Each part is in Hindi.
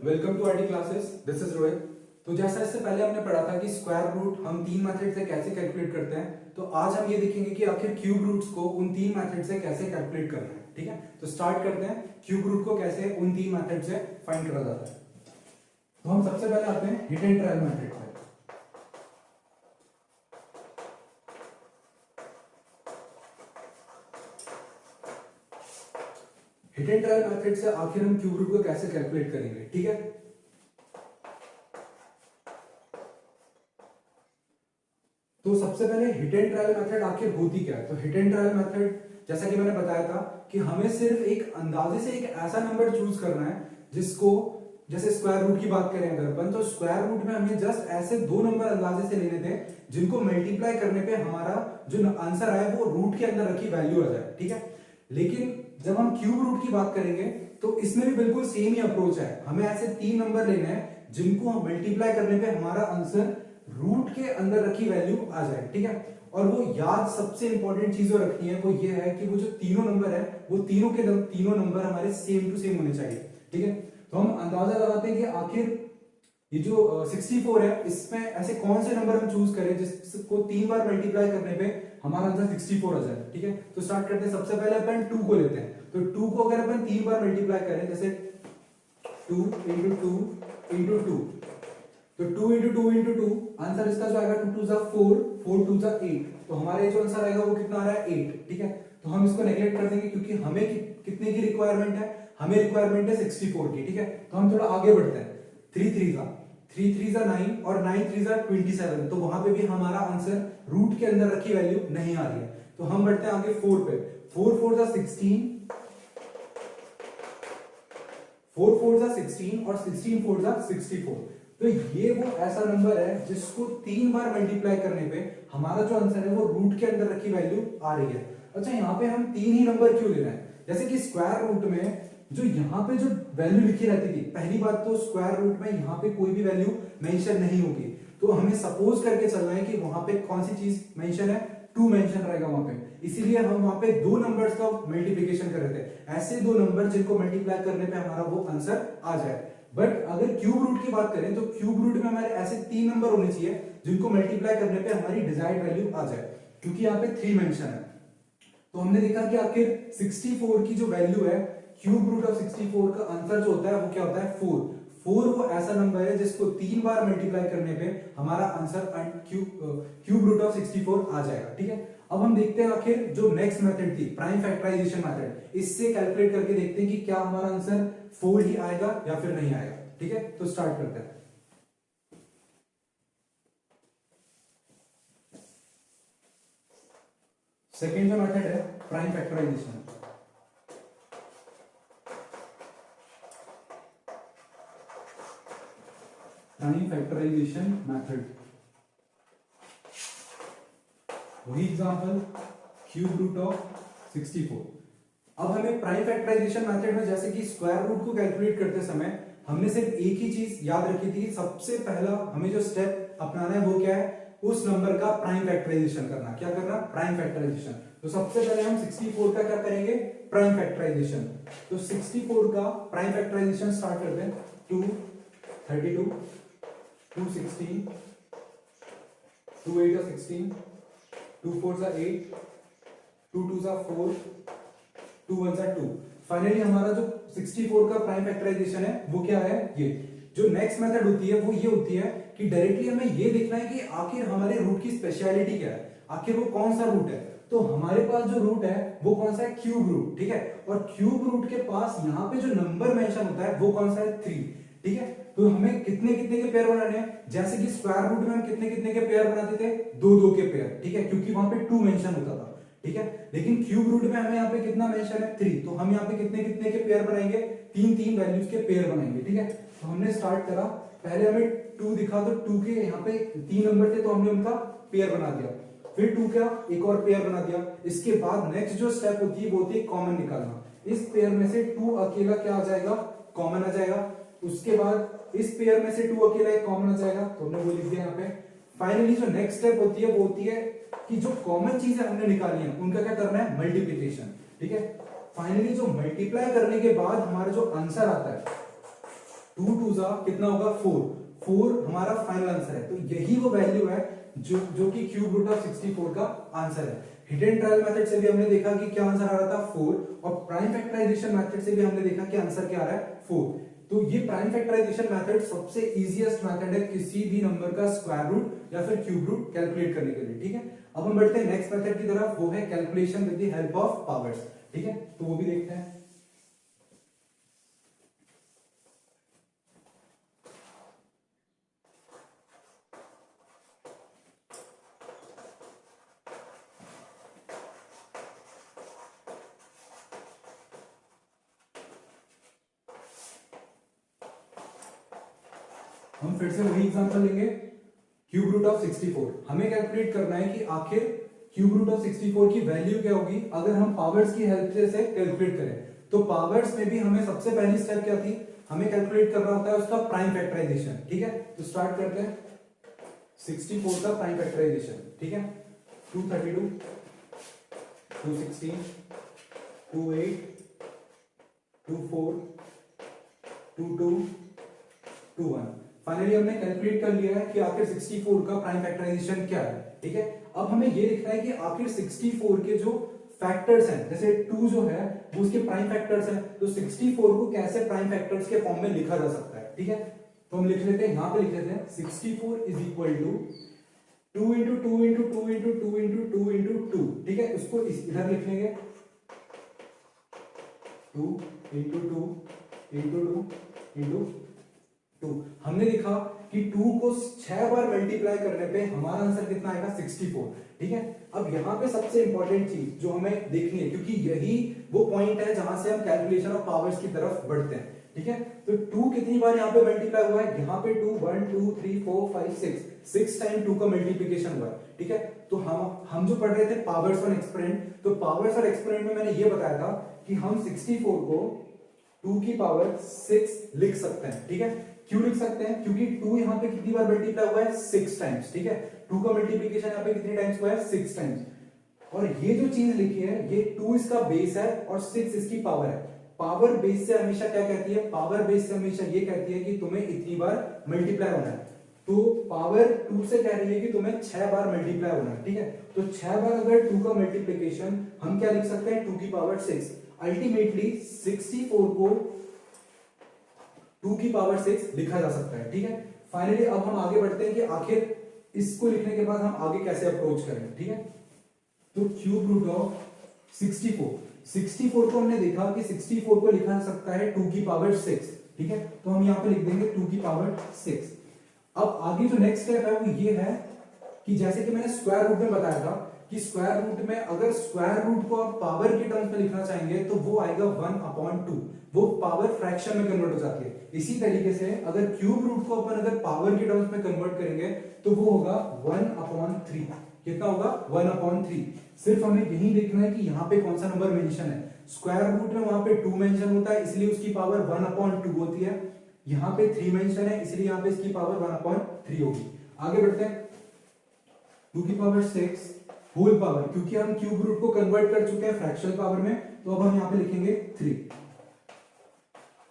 Welcome to IT classes. This is Rohit. तो जैसा इससे पहले हमने पढ़ा था कि स्क्वायर रूट हम तीन मेथड से कैसे कैलकुलेट करते हैं, तो आज हम ये देखेंगे कि आखिर क्यूब रूट्स को उन तीन मेथड से कैसे कैलकुलेट करना है। ठीक है, तो स्टार्ट करते हैं क्यूब रूट को कैसे उन तीन मेथड से फाइंड करा जाता है। तो हम सबसे पहले आते हैं हिट एंड ट्रायल मेथड पे। हिट एंड ट्रायल मेथड से आखिर हम क्यूब रूट को कैसे कैलकुलेट करेंगे। ठीक है, तो सबसे पहले हिट एंड ट्रायल मेथड आखिर होती क्या है। तो हिट एंड ट्रायल मेथड जैसा कि मैंने बताया था कि हमें सिर्फ एक अंदाजे से एक ऐसा नंबर चूज करना है जिसको, जैसे स्क्वायर रूट की बात करें अगर अपन, तो स्क्वायर रूट में हमें जस्ट ऐसे दो नंबर अंदाजे से लेने थे जिनको मल्टीप्लाई करने पे हमारा जो आंसर आए वो रूट के अंदर रखी वैल्यू आ जाए। ठीक है, लेकिन जब हम क्यूब रूट की बात करेंगे तो इसमें भी बिल्कुल सेम ही अप्रोच है। हमें ऐसे तीन नंबर लेने हैं जिनको हम मल्टीप्लाई करने पे हमारा आंसर रूट के अंदर रखी वैल्यू आ जाए। ठीक है, और वो याद सबसे इंपॉर्टेंट चीज जो रखनी है वो ये है कि वो जो तीनों नंबर है वो तीनों के तीनों नंबर हमारे सेम टू सेम होने चाहिए। ठीक है, तो हम अंदाजा लगाते हैं कि आखिर ये जो 64 है इसमें ऐसे कौन से नंबर हम चूज करें जिसको तीन बार मल्टीप्लाई करने पे हमारा आंसर 64 आ जाए। ठीक है, तो स्टार्ट करते हैं। सबसे पहले अपन 2 को लेते हैं। तो 2 को अगर अपन तीन बार मल्टीप्लाई करें, जैसे 2 into 2 into 2, तो 2 into 2 into 2 आंसर इसका जो आएगा 2 2 जा 4, 4 2 जा 8। तो हमारे जो आंसर आएगा वो कितना आ रहा है 8। ठीक है, तो हम इसको नेगलेक्ट कर देंगे क्योंकि हमें कितने की रिक्वायरमेंट है, हमें रिक्वायरमेंट है 64 की। ठीक है, तो हम थोड़ा आगे बढ़ते हैं। 3 3 जा 9 और 9 3 जा 27। तो वहां पे भी हमारा आंसर रूट के अंदर रखी वैल्यू नहीं आ रही है। तो हम बढ़ते हैं आगे 4 पे। 4 4 जा 16, 4 4 जा 16 और 16 4 जा 64। तो ये वो ऐसा नंबर है जिसको तीन बार मल्टीप्लाई करने पे हमारा जो आंसर है वो रूट के अंदर रखी वैल्यू आ रही है। अच्छा, यहाँ पे हम तीन ही नंबर क्यों ले रहे हैं? जैसे कि स्क्वायर रूट में जो यहाँ पे जो वैल्यू लिखी रहती थी, पहली बात तो स्क्वायर रूट में यहाँ पे कोई भी वैल्यू मेंशन नहीं होगी। तो हमें सपोज करके चलना है कि वहां पे कौन सी चीज मेंशन है, 2 मेंशन रहेगा वहां पे। इसीलिए हम वहां पे दो नंबर्स का मल्टीप्लिकेशन कर रहे थे, ऐसे दो नंबर जिनको मल्टीप्लाई करने पे हमारा वो आंसर आ जाए। बट अगर क्यूब रूट की बात करें तो क्यूब रूट में हमारे ऐसे तीन नंबर होने चाहिए जिनको मल्टीप्लाई करने पे हमारी डिजायर्ड वैल्यू आ जाए, क्योंकि यहाँ पे 3 मेंशन है। तो हमने देखा कि आखिर 64 की जो वैल्यू है, क्यूब रूट ऑफ 64 का आंसर जो होता है वो क्या होता है 4। 4 वो ऐसा नंबर है जिसको तीन बार मल्टीप्लाई करने पे हमारा आंसर क्यूब रूट ऑफ 64 आ जाएगा। ठीक है, अब हम देखते हैं आखिर जो नेक्स्ट मेथड थी प्राइम फैक्टराइजेशन मेथड, इससे कैलकुलेट करके देखते हैं कि क्या हमारा आंसर 4 ही आएगा या फिर नहीं आएगा। ठीक है, तो स्टार्ट करते हैं। सेकेंड जो मेथड है prime factorisation. Prime factorisation method, वही एग्जांपल क्यूब रूट ऑफ 64। अब हमें प्राइम फैक्टराइजेशन मेथड में जैसे कि स्क्वायर रूट को कैलकुलेट करते समय हमने सिर्फ एक ही चीज याद रखी थी, सबसे पहला हमें जो स्टेप अपनाना है वो क्या है, उस नंबर का प्राइम फैक्टराइजेशन करना। क्या करना? Prime factorisation. तो सबसे पहले हम 64 का क्या करेंगे, प्राइम फैक्टराइजेशन। तो 64 का प्राइम फैक्टराइजेशन स्टार्ट करते हैं। 2 32, 2 16, 2 8 जा 16, 2 4 जा 8, 2 2 जा 4, 2 1 जा 2। फाइनली हमारा जो 64 का प्राइम फैक्टराइजेशन है वो क्या है, ये। जो नेक्स्ट मेथड होती है वो ये होती है कि डायरेक्टली हमें ये देखना है कि आखिर हमारे रूट की स्पेशलिटी क्या है, आखिर वो कौन सा रूट है। तो हमारे पास जो रूट है वो कौन सा है, क्यूब रूट। ठीक है, और क्यूब रूट के पास यहाँ पे जो नंबर मेंशन होता है वो कौन सा है, 3। ठीक है, तो हमें कितने कितने के पेयर बनाने हैं, जैसे कि स्क्वायर रूट में हम कितने कितने के पेयर बनाते थे, 2 2 के पेयर। ठीक है, क्योंकि वहां पे 2 मेंशन होता था। ठीक है, लेकिन क्यूब रूट में हमें यहाँ पे कितना मेंशन है, 3। तो हम यहाँ पे कितने कितने के पेयर बनाएंगे, 3 3 वैल्यूज के पेयर बनाएंगे। ठीक है, तो हमने स्टार्ट करा, पहले हमें 2 दिखा, तो 2 के यहाँ पे 3 नंबर थे तो हमने उनका पेयर बना दिया। फिर 2 का एक और पेयर बना दिया। इसके बाद नेक्स्ट जो स्टेप होती है वो होती है कॉमन निकालना। इस पेयर में से 2 अकेला क्या आ जाएगा, कॉमन आ जाएगा। उसके बाद इस पेयर में से 2 अकेला एक कॉमन आ जाएगा, तो हमने वो लिख दिया यहाँ पे। फाइनली जो नेक्स्ट स्टेप होती है वो होती है कि जो कॉमन चीजें हमने निकाली है उनका क्या करना है, मल्टीप्लिकेशन। ठीक है, फाइनली जो मल्टीप्लाई करने के बाद हमारा जो आंसर आता है 2 टू जा कितना होगा 4, 4 हमारा फाइनल आंसर है। तो यही वो वैल्यू है जो कि क्यूब रूट ऑफ 64 का आंसर है। हिट एंड ट्रायल मेथड से भी हमने देखा कि क्या आंसर आ रहा था 4, और प्राइम फैक्टराइजेशन मेथड से भी हमने देखा कि आंसर क्या आ रहा है 4। तो ये प्राइम फैक्टराइजेशन मेथड सबसे इजीएस्ट मेथड है किसी भी नंबर का स्क्वायर रूट या फिर क्यूब रूट कैलकुलेट करने के लिए, ठीक है। अब हम बढ़ते हैं नेक्स्ट मेथड की तरफ, वो है calculation with the help of powers, ठीक है। तो वो भी देखते हैं। हम फिर से वही एग्जांपल लेंगे, क्यूब रूट ऑफ 64। हमें कैलकुलेट करना है कि आखिर क्यूब रूट ऑफ 64 की वैल्यू क्या होगी अगर हम पावर्स की हेल्प से कैलकुलेट करें। तो पावर्स में भी हमें सबसे पहली स्टेप क्या थी, हमें कैलकुलेट करना होता है उसका प्राइम फैक्टराइजेशन, ठीक है। तो स्टार्ट करते हैं 64 का प्राइम फैक्टराइजेशन, ठीक है। 232, 216, 28, 24, 22, 21। फाइनली हमने कैलकुलेट कर लिया है कि आखिर 64 का प्राइम फैक्टराइजेशन क्या है, ठीक है। अब हमें ये लिखना है कि आखिर 64 के जो फैक्टर्स हैं, जैसे 2 जो है वो उसके प्राइम फैक्टर्स हैं, तो 64 को कैसे प्राइम फैक्टर्स के फॉर्म में लिखा जा सकता है, ठीक है। तो हम लिख लेते हैं, यहां पे लिख लेते हैं 64 is equal to 2 into 2 into 2 into 2 into 2 into 2, ठीक है। उसको इधर लिख लेंगे 2 इंटू 2 इंटू 2 इंटू 2। हमने देखा कि 2 को 6 बार मल्टीप्लाई करने पे हमारा आंसर कितना आएगा 64, ठीक है। अब यहां पे सबसे इंपॉर्टेंट चीज जो हमें देखनी है, क्योंकि यही वो पॉइंट है जहां से हम कैलकुलेशन ऑफ पावर्स की तरफ बढ़ते हैं, ठीक है। तो 2 कितनी बार यहां पे मल्टीप्लाई हुआ है, यहां पे 2 1 2 3 4 5 6 टाइम 2 का मल्टीप्लिकेशन हुआ है, ठीक है। तो हम जो पढ़ रहे थे पावर्स और एक्सपोनेंट, तो पावर्स और एक्सपोनेंट में मैंने ये बताया था कि हम 64 को 2 की पावर 6 लिख सकते हैं, ठीक है। क्यों लिख सकते हैं, क्योंकि 2 यहां पे कितनी बार मल्टीप्लाई हुआ है 6 टाइम्स, ठीक है। 2 का मल्टीप्लिकेशन यहां पे कितने टाइम्स हुआ है 6 टाइम्स। और ये जो चीज लिखी है ये 2 इसका बेस है और 6 इसकी पावर है। पावर बेस से हमेशा क्या कहती है, पावर बेस से हमेशा ये कहती है कि तुम्हें इतनी बार मल्टीप्लाई होना है। तो पावर 2 से कह रही है कि तुम्हें 6 बार मल्टीप्लाई होना है, ठीक है। तो 6 बार अगर 2 का मल्टीप्लिकेशन हम क्या लिख सकते हैं 2 की पावर 6। अल्टीमेटली 64 को 2 की पावर 6 लिखा जा सकता है, ठीक है। फाइनली अब हम आगे बढ़ते हैं कि आखिर इसको लिखने के बाद हम आगे कैसे अप्रोच करें, ठीक है। तो क्यूब रूट ऑफ 64 को हमने देखा कि 64 को लिखा जा सकता है 2 की पावर 6, ठीक है। तो हम यहां पे लिख देंगे 2 की पावर 6। अब आगे जो नेक्स्ट स्टेप है वो ये है कि जैसे कि मैंने स्क्वायर रूट में बताया था कि स्क्वायर रूट में अगर स्क्वायर रूट को आप पावर के टर्म्स में लिखना चाहेंगे तो वो आएगा 1/2, वो पावर फ्रैक्शन में कन्वर्ट हो जाती है। इसी तरीके से अगर क्यूब रूट को अपन अगर पावर के टर्म्स में कन्वर्ट करेंगे तो वो होगा 1/3। कितना होगा 1/3। सिर्फ हमें यही देखना है कि यहाँ पे कौन सा नंबर मेंशन है। स्क्वायर रूट में वहां पे 2 मेंशन होता है इसलिए उसकी पावर 1/2 होती है। यहाँ पे 3 मेंशन है इसलिए यहाँ पे इसकी पावर 1/3 होगी। आगे बढ़ते हैं 2 की पावर 6 होल पावर, क्योंकि हम क्यूब रूट को कन्वर्ट कर चुके हैं फ्रैक्शनल पावर में, तो अब हम यहाँ पे लिखेंगे 3,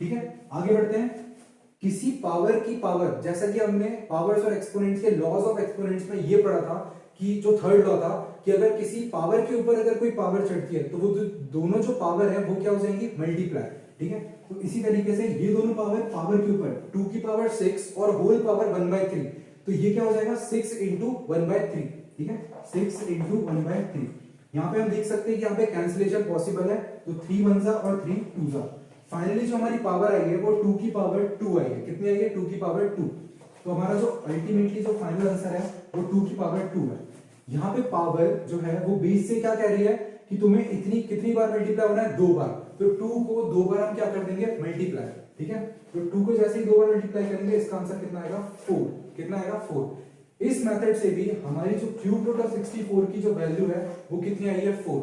ठीक है। आगे बढ़ते हैं, किसी पावर की पावर, जैसा कि हमने पावर्स और एक्सपोनेंट्स के लॉज ऑफ एक्सपोनेंट्स में ये पढ़ा था कि जो थर्ड लॉ था कि अगर किसी पावर के ऊपर अगर कोई पावर चढ़ती है तो वो दोनों जो पावर है वो क्या हो जाएंगी मल्टीप्लाई, ठीक है। तो इसी तरीके से ये दोनों पावर के ऊपर 2 की पावर 6 और होल पावर 1/3, तो ये क्या हो जाएगा 6 इंटू 1/3, ठीक है। 6 इंटू 1/3। यहाँ पे हम देख सकते हैं कि यहाँ पे कैंसिलेशन पॉसिबल है, तो 3 1 जा और 3 2 जा। फाइनली जो हमारी पावर आई है वो 2 की पावर 2 आई है। कितनी आई है 2 की पावर 2। तो हमारा जो अल्टीमेटली जो फाइनल आंसर है वो 2 की पावर 2 है। यहाँ पे पावर जो है वो बेस से क्या कह रही है कि तुम्हें इतनी कितनी बार मल्टीप्लाई होना है 2 बार। तो 2 को 2 बार हम क्या कर देंगे मल्टीप्लाई, ठीक है। तो 2 को जैसे ही 2 बार मल्टीप्लाई करेंगे इसका आंसर कितना आएगा 4। कितना आएगा 4। इस मेथड से भी हमारी जो क्यूब रूट ऑफ 64 की जो वैल्यू है वो कितनी आई है 4।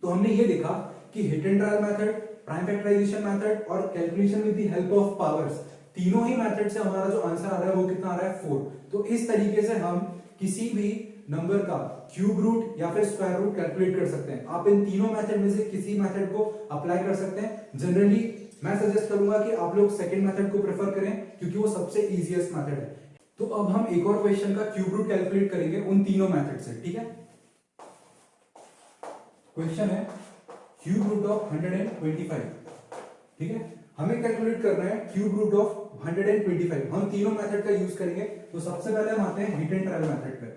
तो हमने ये देखा कि hit and trial method, prime factorisation method और calculation with the help of powers, तीनों ही मेथड से हमारा जो आंसर आ रहा है वो कितना आ रहा है 4। तो इस तरीके से हम किसी भी नंबर का क्यूब रूट या फिर स्क्वायर रूट कैलकुलेट कर सकते हैं। आप इन तीनों मेथड में से किसी मेथड को अप्लाई कर सकते हैं। जनरली मैं सजेस्ट करूंगा कि आप लोग सेकंड मेथड को प्रेफर करें क्योंकि वो सबसे इजीएस्ट मेथड है। तो अब हम एक और क्वेश्चन का क्यूब रूट कैलकुलेट करेंगे उन तीनों मेथड से, ठीक है। क्वेश्चन है क्यूब रूट ऑफ 125, ठीक है। हमें कैलकुलेट करना है क्यूब रूट ऑफ 125। हम तीनों मेथड का यूज करेंगे। तो सबसे पहले हम आते हैं हिट एंड ट्रायल मेथड पे,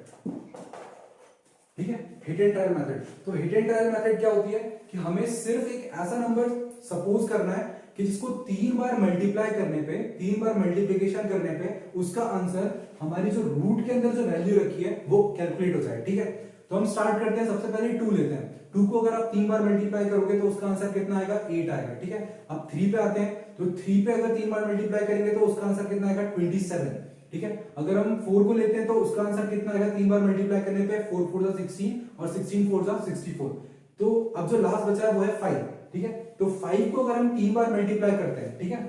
ठीक है। हिट एंड ट्रायल मेथड, तो हिट एंड ट्रायल मेथड क्या होती है कि हमें सिर्फ एक ऐसा नंबर सपोज करना है कि जिसको 3 बार मल्टीप्लाई करने पे, 3 बार मल्टीप्लिकेशन करने पे उसका आंसर हमारी जो रूट के अंदर जो वैल्यू रखी है वो कैलकुलेट हो जाए, ठीक है। तो हम स्टार्ट करते हैं, सबसे पहले 2 लेते हैं। 2 को अगर आप 3 बार मल्टीप्लाई करोगे तो उसका आंसर कितना आएगा, 8 आएगा, ठीक है। अब 3 पे आते हैं, तो 3 पे अगर 3 बार मल्टीप्लाई करेंगे तो उसका आंसर कितना आएगा, 27, ठीक है। अगर हम 4 को लेते हैं तो उसका आंसर कितना आएगा, 3 बार मल्टीप्लाई करने पे 4 4 जा 16 और 16 4 जा 64। तो अब जो लास्ट बचा है वो है 5, ठीक है। तो 5 को अगर हम 3 बार मल्टीप्लाई करते हैं, ठीक है,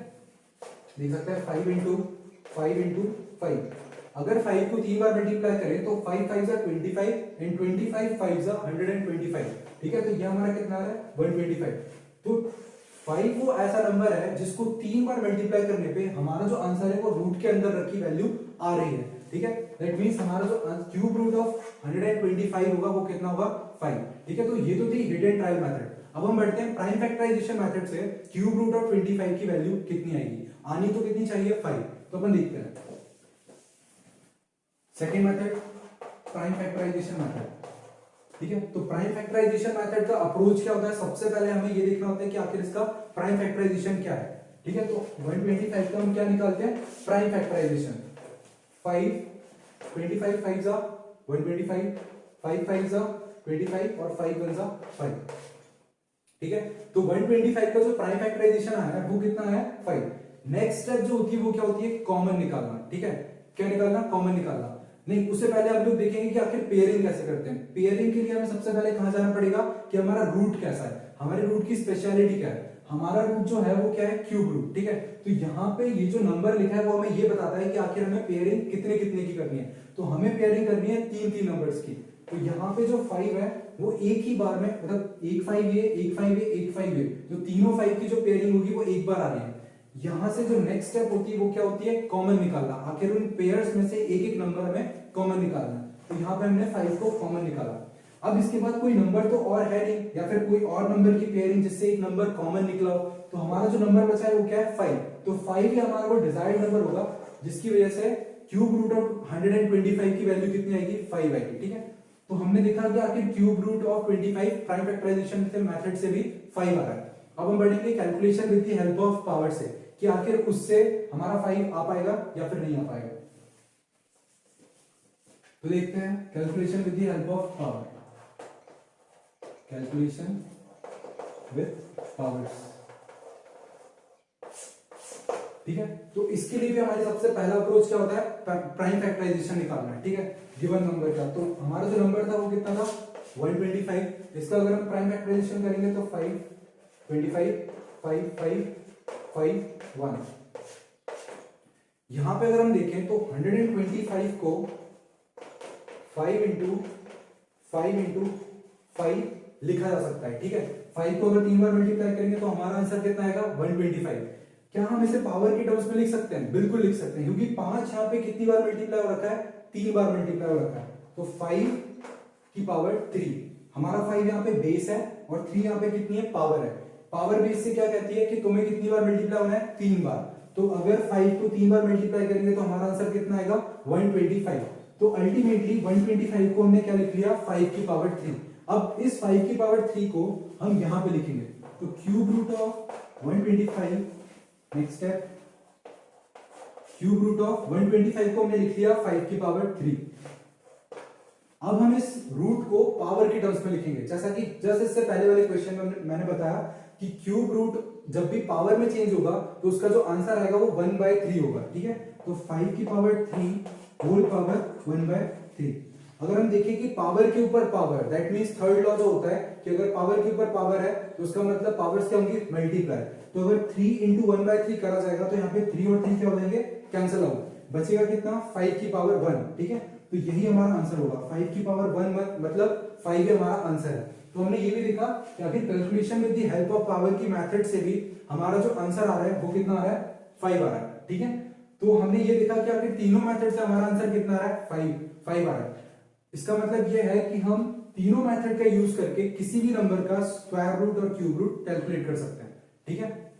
देख सकते हैं 5 इंटू 5। अगर 5 को 3 बार मल्टीप्लाई करें तो 5 5 जा 25 एंड 25 5 जा 125, ठीक है। तो ये हमारा कितना आ रहा है, 125। तो 5 वो ऐसा नंबर है जिसको 3 बार मल्टीप्लाई करने पे हमारा जो आंसर है वो रूट के अंदर रखी वैल्यू आ रही है, ठीक है। दैट मींस हमारा जो क्यूब रूट ऑफ 125 होगा वो कितना होगा, 5, ठीक है। तो ये तो थी हिट एंड ट्रायल मेथड। अब हम बढ़ते हैं प्राइम फैक्टराइजेशन मेथड से क्यूब रूट ऑफ 25 की वैल्यू कितनी आएगी, आनी तो कितनी चाहिए, 5। तो अपन देखते हैं second method, prime factorisation method, ठीक है। तो प्राइम फैक्टराइजेशन मेथड का अप्रोच क्या होता है, सबसे पहले हमें ये देखना होता है कि आखिर इसका प्राइम फैक्टराइजेशन क्या है, ठीक है। तो 125 का हम क्या निकालते हैं, प्राइम फैक्टराइजेशन। 5 25 5 जा 125, 5 5 जा 25 और 5 1 जा 5, ठीक है। तो 125 का जो प्राइम फैक्टराइजेशन आया है वो कितना है, 5। नेक्स्ट स्टेप जो होती है वो क्या होती है, कॉमन निकालना, ठीक है। क्या निकालना, कॉमन निकालना। नहीं, उससे पहले हम लोग देखेंगे कि आखिर पेयरिंग कैसे करते हैं। पेयरिंग के लिए हमें सबसे पहले कहां जाना पड़ेगा कि हमारा रूट कैसा है, हमारे रूट की स्पेशलिटी क्या है। हमारा रूट जो है वो क्या है, क्यूब रूट, ठीक है। तो यहाँ पे ये जो नंबर लिखा है वो हमें ये बताता है कि आखिर हमें पेयरिंग कितने कितने की करनी है। तो हमें पेयरिंग करनी है 3 नंबर्स की। तो यहाँ पे जो 5 है वो एक ही बार में, मतलब एक 5 ये, एक 5 ये, एक 5 ये, जो तीनों 5 की जो पेयरिंग होगी वो एक बार आ रही है। यहां से जो नेक्स्ट स्टेप होती है वो क्या होती है, कॉमन निकालना। आखिर उन पेयर्स में से एक एक नंबर हमें कॉमन निकालना। तो यहाँ पे हमने 5 को कॉमन निकाला। अब इसके बाद कोई नंबर तो और है नहीं, या फिर कोई और नंबर की पेयरिंग जिससे एक नंबर कॉमन निकला हो। तो हमारा जो नंबर बचा है वो क्या है, 5। तो 5 ही हमारा वो डिजायर्ड नंबर होगा जिसकी वजह से क्यूब रूट ऑफ 125 की वैल्यू कितनी आएगी, 5 आएगी, ठीक है। तो हमने देखा कि आखिर cube root of 25 prime factorisation के मेथड से भी 5 आ रहा है। अब हम बढ़ेंगे calculation with the help of power से कि आखिर उससे हमारा 5 आ पाएगा या फिर नहीं आ पाएगा। तो देखते हैं calculation with the help of power, calculation with powers, ठीक है। तो इसके लिए भी हमारे सबसे पहला अप्रोच क्या होता है, प्राइम फैक्टराइजेशन निकालना है, ठीक है, गिवन नंबर का। तो हमारा जो नंबर था वो कितना था, 125। इसका अगर हम प्राइम फैक्टराइजेशन करेंगे तो 5 25 5 5 5 1। यहां पे अगर हम देखें तो 125 को 5 इंटू 5 लिखा जा सकता है, ठीक है। 5 को अगर 3 बार मल्टीप्लाई करेंगे तो हमारा आंसर कितना आएगा, 125। क्या हम इसे पावर की टर्म्स में लिख सकते हैं, बिल्कुल लिख सकते हैं, क्योंकि 5 यहाँ पे कितनी बार मल्टीप्लाई हो रखा है, 3 बार मल्टीप्लाई हो रखा है। तो 5 की पावर 3, हमारा 5 यहाँ पे बेस है और 3 यहाँ पे कितनी है, पावर है। पावर बेस से क्या कहती है कि तुम्हें कितनी बार मल्टीप्लाई होना है, 3 बार। तो अगर 5 को 3 बार मल्टीप्लाई करेंगे तो हमारा आंसर कितना आएगा, 125। तो अल्टीमेटली 125 को हमने क्या लिख लिया, 5 की पावर 3। अब इस 5 की पावर 3 को हम यहां पे लिखेंगे। तो cube root of 125, next step, cube root of 125 को हमने लिख लिया 5 की पावर 3। अब हम इस रूट को पावर की टर्म्स में लिखेंगे, जैसा कि जस्ट इससे पहले वाले क्वेश्चन में मैंने बताया कि क्यूब रूट जब भी पावर में चेंज होगा तो उसका जो आंसर आएगा वो 1/3 होगा, ठीक है। तो 5 की पावर 3 होल पावर 1/3। अगर हम देखें कि पावर के ऊपर power, that means third law जो होता है कि अगर पावर के ऊपर पावर है तो उसका मतलब पावर्स क्या होंगी, मल्टीप्लाई। तो अगर 3 इंटू 1/3 करा जाएगा तो यहाँ पे 3 और 3 क्या हो जाएंगे, कैंसिल आउट, बचेगा कितना, 5 की पावर 1, ठीक है। तो यही हमारा आंसर होगा, 5 की पावर 1 मतलब 5 ही हमारा आंसर है। तो हमने ये भी देखा कि आखिर calculation with the help of power की मेथड से भी हमारा जो आंसर आ रहा है वो कितना आ रहा है, 5 आ रहा है। ठीक है, तो हमने ये देखा कि आखिर तीनों मेथड से हमारा आंसर कितना आ रहा है, 5 आ रहा है। इसका मतलब ये है कि हम तीनों मेथड का यूज करके किसी भी नंबर का स्क्वायर रूट और क्यूब रूट कैलकुलेट कर सकते हैं। ठीक है।